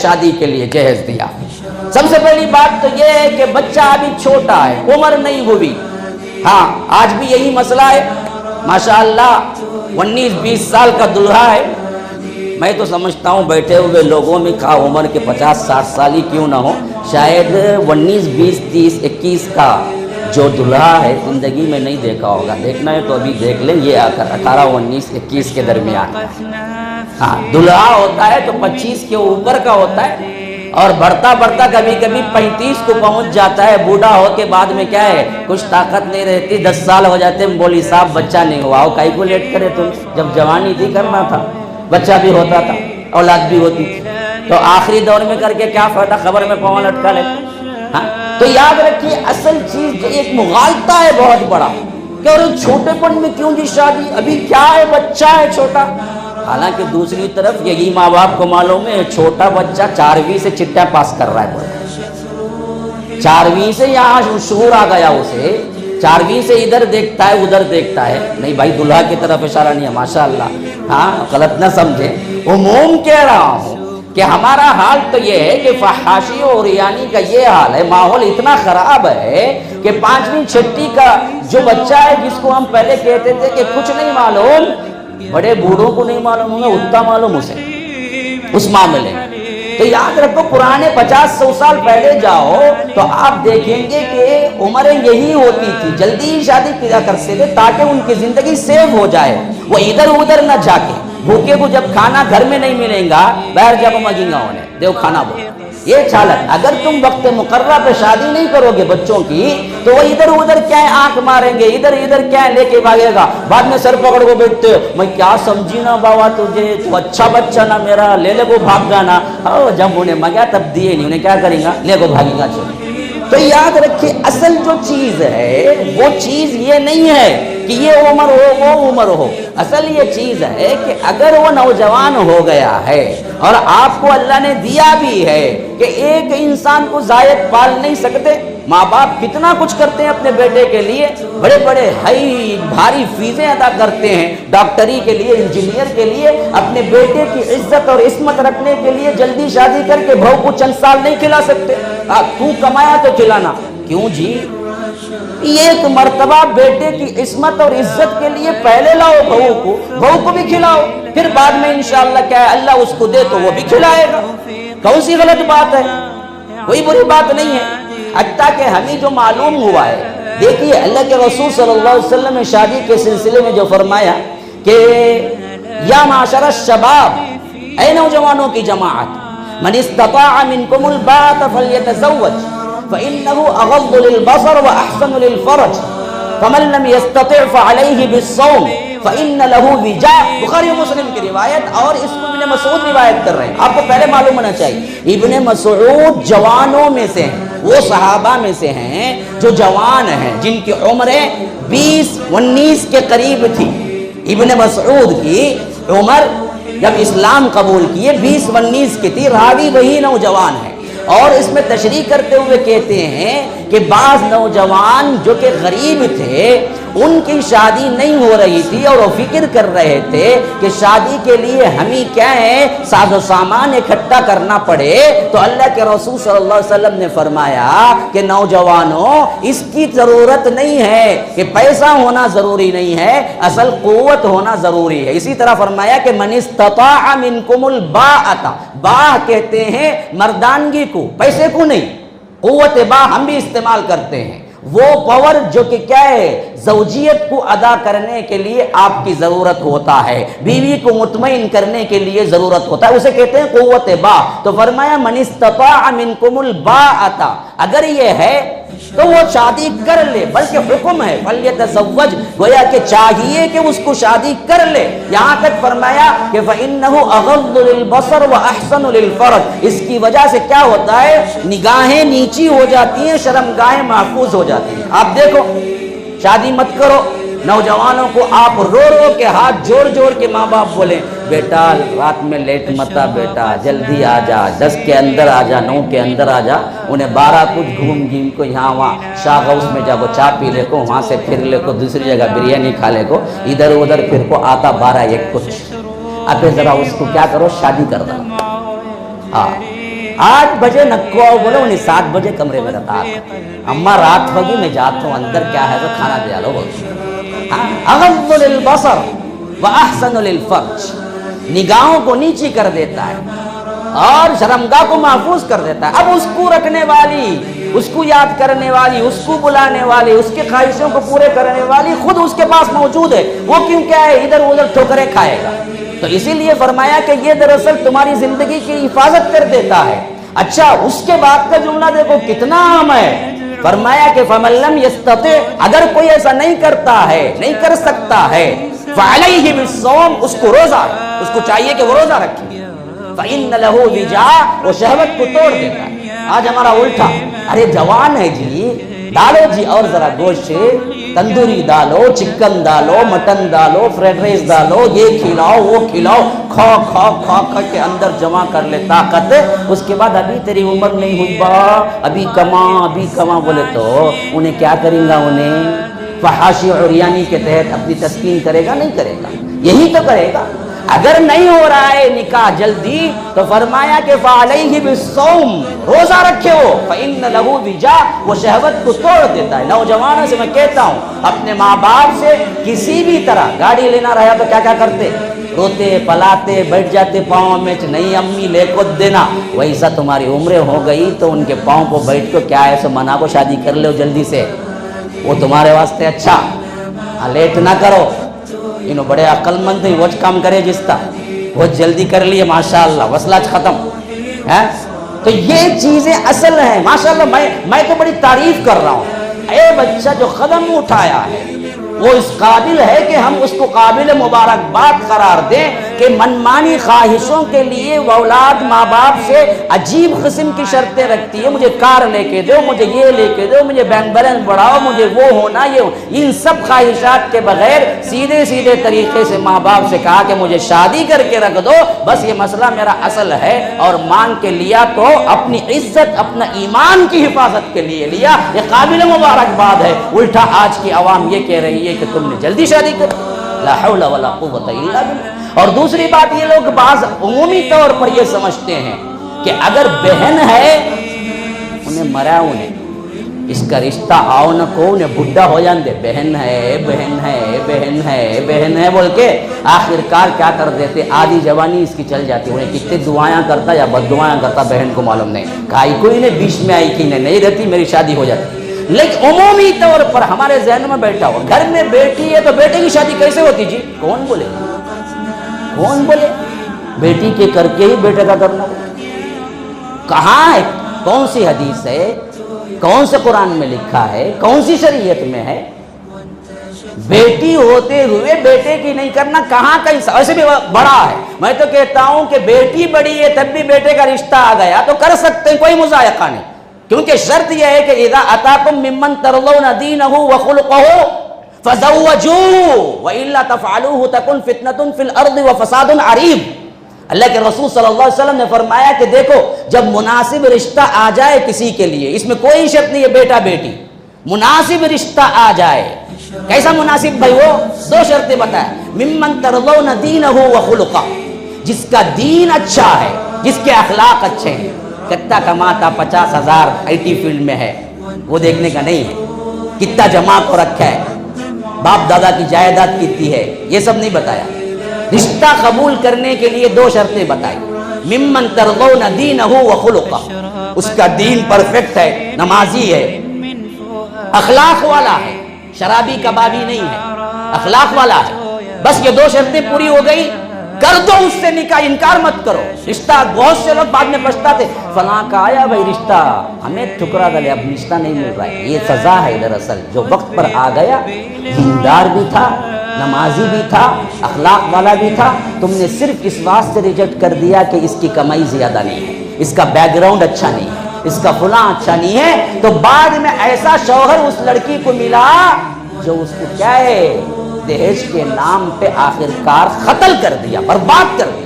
شادی کے لیے جہیز دیا۔ سب سے پہلی بات تو یہ ہے کہ بچہ ابھی چھوٹا ہے، عمر نہیں ہوئی۔ ہاں آج بھی یہی مسئلہ ہے، ماشاءاللہ 19-20 سال کا دلہا ہے۔ میں تو سمجھتا ہوں بیٹھے ہوئے لوگوں میں خواہ عمر کے 50-60 سال ہی کیوں نہ ہو، شاید 19-20-30-21 کا جو دلہا ہے زندگی میں نہیں دیکھا ہوگا۔ دیکھنا ہے تو ابھی دیکھ لیں، یہ 18-19-21 کے درمیان۔ ہاں دلہا ہوتا ہے تو 25 کے اوپر کا ہوتا ہے، اور بڑھتا بڑھتا کبھی کبھی 35 کو پہنچ جاتا ہے۔ بوڑھا ہو کے بعد میں کیا ہے، کچھ طاقت نہیں رہتی، 10 سال ہو جاتے ہیں، بولی صاحب بچہ نہیں ہوا ہو، کائی کو لیٹ کرے تم، جب جوانی تھی کرنا تھا، بچہ بھی ہوتا تھا، اولاد بھی ہوتی تھی، تو آخری دور میں کر کے کیا فائدہ، خبر میں پاؤں لٹکا لے۔ ہاں تو یاد رکھیے اصل چیز جو ایک مغالطہ ہے بہت بڑا کہ اور چھوٹے پن میں کیوں جی شادی، ابھی کیا ہے، بچہ ہے چھوٹا۔ حالانکہ دوسری طرف یہی ماں باپ کو معلوم ہے چھوٹا بچہ 4ویں سے چٹا پاس کر رہا ہے، 4ویں سے یہاں شعور آ گیا اسے، 4ویں سے ادھر دیکھتا ہے ادھر دیکھتا ہے۔ نہیں بھائی دلہا کی طرف اشارہ نہیں ہے، ماشاءاللہ، ہاں غلط نہ سمجھے، عموم کہہ رہا ہوں کہ ہمارا حال تو یہ ہے کہ فحاشی اور ریانی کا یہ حال ہے، ماحول اتنا خراب ہے کہ 5ویں 6ٹی کا جو بچہ ہے جس کو ہم پہلے کہتے تھے کہ کچھ نہیں معلوم، بڑے بوڑھوں کو نہیں معلوم ہوگا، اتنا معلوم اسے اس معاملے میں۔ تو یاد رکھو پرانے 50-100 سال پہلے جاؤ تو آپ دیکھیں گے کہ عمریں یہی ہوتی تھی، جلدی ہی شادی کیا کرتے تھے تاکہ ان کی زندگی سیو ہو جائے، وہ ادھر ادھر نہ جا کے بھوکے کو جب کھانا گھر میں نہیں ملیں گا باہر جب مگینگا ہونے دیو کھانا بول۔ یہ چالت اگر تم وقت مقررہ پہ شادی نہیں کرو گے بچوں کی تو وہ ادھر ادھر کیا ہے آنکھ ماریں گے، ادھر ادھر کیا ہے لے کے بھاگے گا، بعد میں سر پکڑ کو بیٹھتے ہو، میں کیا سمجھی نا بابا تجھے، تو اچھا بچہ نا میرا، لے لے کو بھاگ جانا۔ جب انہیں مگیا تب دیے نہیں، انہیں کیا کریں گا، لے کو بھاگیں گا۔ تو یاد رکھیں اصل جو چیز ہے وہ چیز یہ نہیں ہے کہ یہ عمر ہو وہ عمر ہو، اصل یہ چیز ہے کہ اگر وہ نوجوان ہو گیا ہے اور آپ کو اللہ نے دیا بھی ہے کہ ایک انسان کو زائد پال نہیں سکتے، ماں باپ کتنا کچھ کرتے ہیں اپنے بیٹے کے لیے، بڑے بڑے ہائی بھاری فیسیں ادا کرتے ہیں ڈاکٹری کے لیے، انجینئر کے لیے، اپنے بیٹے کی عزت اور عصمت رکھنے کے لیے جلدی شادی کر کے بہو کو چند سال نہیں کھلا سکتے، تو کمایا تو کھلانا کیوں جی، ایک مرتبہ بیٹے کی عصمت اور عزت کے لیے پہلے لاؤ بہو کو بھی کھلاؤ، پھر بعد میں انشاءاللہ کیا ہے اللہ اس کو دے تو وہ بھی کھلائے گا، کون سی غلط بات ہے، کوئی بری بات نہیں ہے۔ حتیٰ کہ ہمیں جو معلوم ہوا ہے، دیکھیے اللہ کے رسول صلی اللہ علیہ وسلم نے شادی کے سلسلے میں جو فرمایا کہ یا معاشر الشباب، اے نوجوانوں کی جماعت، من استطاع منکم الباءۃ فلیتزوج فإنه اغض للبصر واحسن للفرج فمن لم يستطع فعليه بالصوم فإن له وجاء، بخاری و مسلم کی روایت، اور اس کو ابن مسعود روایت کر رہے ہیں۔ آپ کو پہلے معلوم ہونا چاہیے ابن مسعود جوانوں میں سے ہیں، وہ صحابہ میں سے ہیں جو جوان ہیں، جن کی عمریں 20-19 کے قریب تھی۔ ابن مسعود کی عمر جب اسلام قبول کیے 20-19 کی تھی، راوی وہی نوجوان ہے، اور اس میں تشریح کرتے ہوئے کہتے ہیں کہ بعض نوجوان جو کہ غریب تھے ان کی شادی نہیں ہو رہی تھی اور وہ فکر کر رہے تھے کہ شادی کے لیے ہمیں کیا ہے ساز و سامان اکٹھا کرنا پڑے، تو اللہ کے رسول صلی اللہ علیہ وسلم نے فرمایا کہ نوجوانوں اس کی ضرورت نہیں ہے کہ پیسہ ہونا ضروری نہیں ہے، اصل قوت ہونا ضروری ہے۔ اسی طرح فرمایا کہ من استطاع منکم الباءۃ، باء کہتے ہیں مردانگی کو، پیسے کو نہیں، قوت باء ہم بھی استعمال کرتے ہیں، وہ پاور جو کہ کیا ہے زوجیت کو ادا کرنے کے لیے آپ کی ضرورت ہوتا ہے، بیوی کو مطمئن کرنے کے لیے ضرورت ہوتا ہے، اسے کہتے ہیں قوت باء۔ تو فرمایا من استطاع منکم الباءۃ، اگر یہ ہے تو وہ شادی کر لے، بلکہ حکم ہے فلیتزوج، گویا کہ چاہیے کہ اس کو شادی کر لے۔ یہاں تک فرمایا کہ فإنہ اغض للبصر واحسن للفرج، اس کی وجہ سے کیا ہوتا ہے نگاہیں نیچی ہو جاتی ہیں، شرمگاہیں محفوظ ہو جاتی ہیں۔ آپ دیکھو شادی مت کرو، نوجوانوں کو آپ رو رو کے ہاتھ جوڑ جوڑ کے ماں باپ بولیں بیٹا رات میں لیٹ متا، بیٹا جلدی آ جا، 10 کے اندر آ جا، 9 کے اندر آ جا، انہیں 12 کچھ گھوم گھیم کو یہاں وہاں شاہ غوث میں جا کو چائے پی لے کو، وہاں سے پھر لے کو دوسری جگہ بریانی کھا لے کو، ادھر ادھر پھر کو آتا 12-1 کچھ، اب ذرا اس کو کیا کرو شادی کر دو۔ ہاں 8 بجے نکو آؤ بولو انہیں 7 بجے کمرے میں رکھا اما رات ہوگی میں جاتا ہوں اندر کیا ہے تو کھانا دیا لو بولو. اغض للبصر واحسن للفرج، نگاہوں کو نیچی کر دیتا ہے اور شرمگاہ کو محفوظ کر دیتا ہے. اب اس کو رکھنے والی، اس کو یاد کرنے والی، اس کو بلانے والی، اس کے خواہشوں کو پورے کرنے والی خود اس کے پاس موجود ہے، وہ کیوں کیا ہے ادھر ادھر ٹھوکریں کھائے گا. تو اسی لیے فرمایا کہ یہ دراصل تمہاری زندگی کی حفاظت کر دیتا ہے. اچھا اس کے بعد کا جملہ دیکھو کتنا عام ہے. فرمایا کہ فَمَن لَّمْ يَسْتَطِعْ، اگر کوئی ایسا نہیں کرتا ہے، نہیں کر سکتا ہے، فَعَلَيْهِ بِالصَّوْمِ، اس کو روزہ، اس کو چاہیے کہ وہ روزہ رکھے. فَإِنَّ لَهُ وِجَاءَ، وہ شہوت کو توڑ دیتا ہے. آج ہمارا الٹا، ارے جوان ہے جی ڈالو جی اور ذرا گوشت، تندوری ڈالو، چکن ڈالو، مٹن ڈالو، فرائیڈ رائس ڈالو، یہ کھلاؤ وہ کھلاؤ، کھا کھا کھا کھا کے اندر جمع کر لے طاقت. اس کے بعد ابھی تیری عمر نہیں ہوئی با، ابھی کما بولے تو انہیں کیا کریں گا؟ انہیں فحاشی عریانی کے تحت اپنی تسکین کرے گا؟ نہیں کرے گا، یہی تو کرے گا. اگر نہیں ہو رہا ہے نکاح جلدی تو فرمایا کہ فَعَلَيْهِ بِالصَّوْمِ، روزہ رکھے ہو. فَإِنَّ لَهُ وِجَاءَ، وہ شہوت کو توڑ دیتا ہے. نوجوانوں سے میں کہتا ہوں اپنے ماں باپ سے کسی بھی طرح گاڑی لینا رہا تو کیا کیا کرتے؟ روتے پلاتے بیٹھ جاتے پاؤں میں، نہیں امی لے کو دینا. ویسا تمہاری عمریں ہو گئی تو ان کے پاؤں کو بیٹھ کو کیا ہے سو منا کو شادی کر لو جلدی سے، وہ تمہارے واسطے اچھا. لیٹ نہ کرو، انہوں بڑے عقل مند ہیں، وہ کام کرے جس تا بہت جلدی کر لیے ماشاءاللہ، وصلہ ختم ہے. تو یہ چیزیں اصل ہیں ماشاءاللہ. میں تو بڑی تعریف کر رہا ہوں. اے بچہ جو قدم اٹھایا ہے وہ اس قابل ہے کہ ہم اس کو قابل مبارکباد قرار دیں کہ منمانی خواہشوں کے لیے وہ اولاد ماں باپ سے عجیب قسم کی شرطیں رکھتی ہے. مجھے کار لے کے دو، مجھے یہ لے کے دو، مجھے بینک بیلنس بڑھاؤ، مجھے وہ ہونا یہ. ان سب خواہشات کے بغیر سیدھے طریقے سے ماں باپ سے کہا کہ مجھے شادی کر کے رکھ دو، بس یہ مسئلہ میرا اصل ہے اور مان کے لیا تو اپنی عزت اپنا ایمان کی حفاظت کے لیے لیا، یہ قابل مبارکباد ہے. الٹا آج کی عوام یہ کہہ رہی ہے کہ تم نے جلدی شادی کر، لا حول ولا قوت الا باللہ. اور دوسری بات یہ لوگ بعض عمومی طور پر یہ سمجھتے ہیں کہ اگر بہن ہے انہیں مرا، انہیں اس کا رشتہ آؤ نہ کو، انہیں بڈھا ہو جان دے، بہن ہے بہن ہے بہن ہے بہن ہے بول کے آخرکار کیا کر دیتے، آدھی جوانی اس کی چل جاتی. انہیں کتنے دعائیں کرتا یا بد دعائیں کرتا بہن کو معلوم نہیں، کائی کوئی نے بیچ میں آئی کہ نہیں رہتی میری شادی ہو جاتی. لیکن عمومی طور پر ہمارے ذہن میں بیٹھا ہوا، گھر میں بیٹی ہے تو بیٹے کی شادی کیسے ہوتی جی؟ کون بولے؟ کون بولے؟ بیٹی کے کر کے ہی بیٹے کا کرنا. کہاں ہے؟ کون سی حدیث ہے؟ کون سے قرآن میں لکھا ہے؟ کون سی شریعت میں ہے؟ بیٹی ہوتے ہوئے بیٹے کی نہیں کرنا کہاں کا حصہ؟ ایسے بھی بڑا ہے. میں تو کہتا ہوں کہ بیٹی بڑی ہے تب بھی بیٹے کا رشتہ آ گیا تو کر سکتے ہیں، کوئی مضائقہ نہیں. کیونکہ شرط یہ ہے کہ اذا اتاکم ممن ترضون دینہ وخلقہ فزوجوہ والا تفعلوہ تکن فتنۃ فی الارض وفساد عریض. اللہ کے رسول صلی اللہ علیہ وسلم نے فرمایا کہ دیکھو جب مناسب رشتہ آ جائے کسی کے لیے، اس میں کوئی شرط نہیں ہے بیٹا بیٹی، مناسب رشتہ آ جائے. کیسا مناسب بھائی؟ وہ 2 شرطیں بتایا. ممن ترضون دینہ وخلقہ، جس کا دین اچھا ہے، جس کے اخلاق اچھے ہیں. کتنا کماتا 50,000 IT فیلڈ میں ہے وہ دیکھنے کا نہیں ہے، کتنا جمع کو رکھا ہے، باپ دادا کی جائیداد کتنی ہے، یہ سب نہیں بتایا. رشتہ قبول کرنے کے لیے 2 شرطیں بتائی. ممن ترضون دینہ وخلقہ، اس کا دین پرفیکٹ ہے، نمازی ہے، اخلاق والا ہے، شرابی کبابی نہیں ہے، اخلاق والا ہے. بس یہ 2 شرطیں پوری ہو گئی، کر دو اس سے نکاح، انکار مت کرو. رشتہ بہت سے لوگ بعد میں پچھتاتے، فلاں کا آیا بھائی رشتہ ہمیں ٹھکرا دلے، اب رشتہ نہیں مل رہا ہے. یہ سزا ہے دراصل. جو وقت پر آ گیا، دیندار بھی تھا، نمازی بھی تھا، اخلاق والا بھی تھا، تم نے صرف اس واسطے ریجیکٹ کر دیا کہ اس کی کمائی زیادہ نہیں ہے، اس کا بیک گراؤنڈ اچھا نہیں ہے، اس کا فلاں اچھا نہیں ہے، تو بعد میں ایسا شوہر اس لڑکی کو ملا جو اس کو کیا ہے دہیج کے نام پہ آخرکار قتل کر دیا، برباد کر دیا.